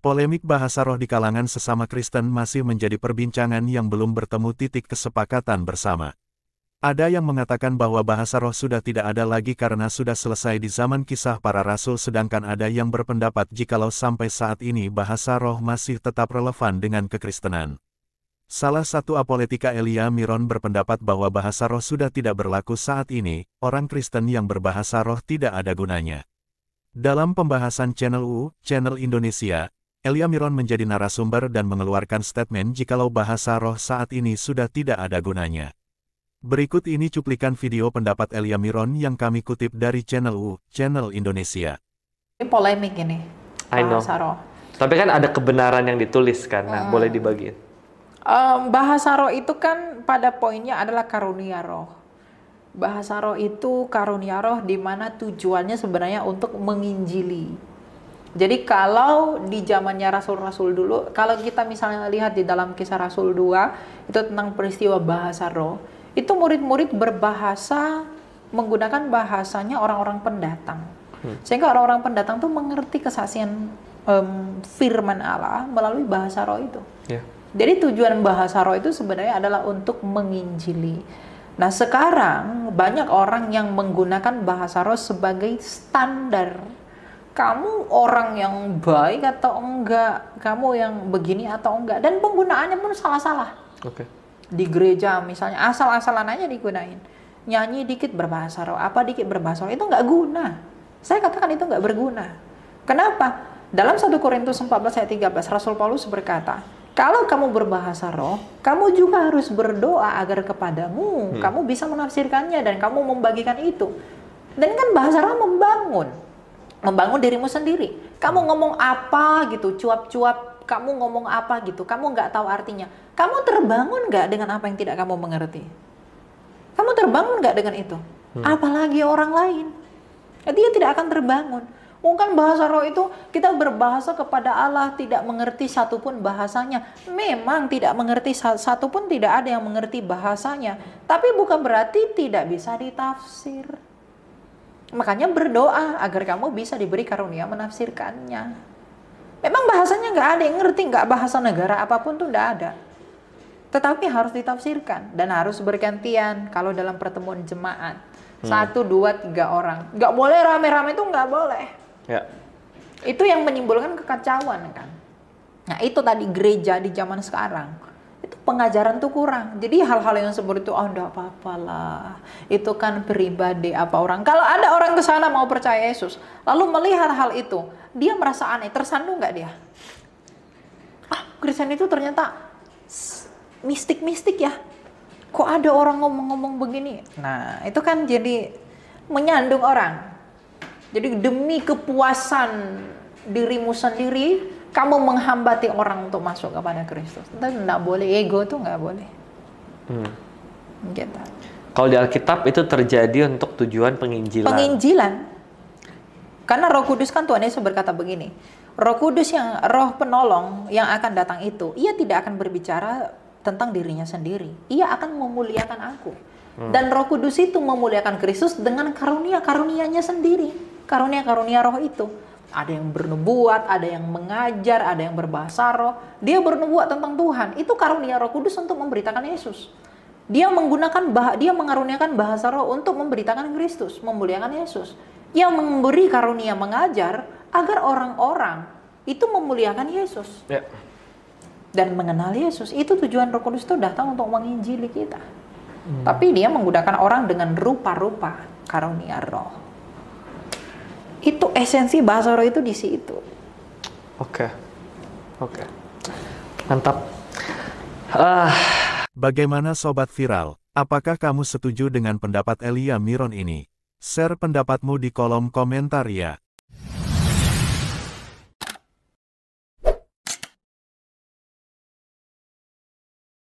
Polemik bahasa roh di kalangan sesama Kristen masih menjadi perbincangan yang belum bertemu titik kesepakatan bersama. Ada yang mengatakan bahwa bahasa roh sudah tidak ada lagi karena sudah selesai di zaman Kisah Para Rasul, sedangkan ada yang berpendapat jikalau sampai saat ini bahasa roh masih tetap relevan dengan kekristenan. Salah satu apoletika Elia Miron berpendapat bahwa bahasa roh sudah tidak berlaku saat ini, orang Kristen yang berbahasa roh tidak ada gunanya. Dalam pembahasan Channel Indonesia, Elia Miron menjadi narasumber dan mengeluarkan statement jikalau bahasa roh saat ini sudah tidak ada gunanya. Berikut ini cuplikan video pendapat Elia Miron yang kami kutip dari Channel Indonesia. Ini polemik ini, bahasa roh. Tapi kan ada kebenaran yang ditulis kan, nah boleh dibagiin. Bahasa roh itu kan pada poinnya adalah karunia roh. Bahasa roh itu karunia roh di mana tujuannya sebenarnya untuk menginjili. Jadi kalau di zamannya Rasul-Rasul dulu, kalau kita misalnya lihat di dalam Kisah Rasul 2, itu tentang peristiwa bahasa roh, itu murid-murid berbahasa, menggunakan bahasanya orang-orang pendatang. Sehingga orang-orang pendatang tuh mengerti kesaksian firman Allah melalui bahasa roh itu. Jadi tujuan bahasa roh itu sebenarnya adalah untuk menginjili. Nah sekarang banyak orang yang menggunakan bahasa roh sebagai standar. Kamu orang yang baik atau enggak, kamu yang begini atau enggak, dan penggunaannya pun salah-salah. Di gereja misalnya asal-asalan aja digunain, nyanyi dikit berbahasa roh, apa dikit berbahasa roh, itu nggak guna. Saya katakan itu nggak berguna. Kenapa? Dalam 1 Korintus 14 ayat 13 Rasul Paulus berkata, kalau kamu berbahasa roh, kamu juga harus berdoa agar kepadamu kamu bisa menafsirkannya dan kamu membagikan itu. Dan kan bahasa roh membangun dirimu sendiri. Kamu ngomong apa gitu, cuap-cuap, kamu ngomong apa gitu, kamu nggak tahu artinya. Kamu terbangun nggak dengan apa yang tidak kamu mengerti? Kamu terbangun nggak dengan itu? Apalagi orang lain. Dia tidak akan terbangun. Mungkin bahasa roh itu kita berbahasa kepada Allah, tidak mengerti satupun bahasanya. Memang tidak mengerti satupun, tidak ada yang mengerti bahasanya. Tapi bukan berarti tidak bisa ditafsir. Makanya berdoa agar kamu bisa diberi karunia menafsirkannya. Memang bahasanya nggak ada yang ngerti, nggak bahasa negara apapun tuh nggak ada. Tetapi harus ditafsirkan dan harus bergantian kalau dalam pertemuan jemaat. 1, 2, 3 orang. Nggak boleh rame-rame itu nggak boleh. Itu yang menimbulkan kekacauan kan. Nah itu tadi gereja di zaman sekarang. Itu pengajaran tuh kurang. Jadi hal-hal yang seperti itu, oh enggak apa-apa lah. Itu kan pribadi apa orang. Kalau ada orang ke sana mau percaya Yesus, lalu melihat hal itu, dia merasa aneh, tersandung nggak dia? Kristen itu ternyata mistik-mistik ya. Kok ada orang ngomong-ngomong begini? Nah, itu kan jadi menyandung orang. Jadi demi kepuasan dirimu sendiri, kamu menghambati orang untuk masuk kepada Kristus. Itu nggak boleh, ego tuh nggak boleh. Gitu. Kalau di Alkitab itu terjadi untuk tujuan penginjilan. Penginjilan. Karena Roh Kudus kan Tuhan Yesus berkata begini, Roh Kudus yang Roh penolong yang akan datang itu, ia tidak akan berbicara tentang dirinya sendiri. Ia akan memuliakan aku. Dan Roh Kudus itu memuliakan Kristus dengan karunia-karunianya sendiri. Karunia-karunia roh itu. Ada yang bernubuat, ada yang mengajar, ada yang berbahasa roh. Dia bernubuat tentang Tuhan. Itu karunia Roh Kudus untuk memberitakan Yesus. Dia mengaruniakan bahasa roh untuk memberitakan Kristus, memuliakan Yesus. Yang memberi karunia mengajar agar orang-orang itu memuliakan Yesus. Dan mengenal Yesus. Itu tujuan Roh Kudus itu datang untuk menginjili kita. Tapi dia menggunakan orang dengan rupa-rupa karunia roh. Itu esensi bahasa roh itu di situ. Oke. Mantap. Bagaimana Sobat Viral? Apakah kamu setuju dengan pendapat Elia Miron ini? Share pendapatmu di kolom komentar ya.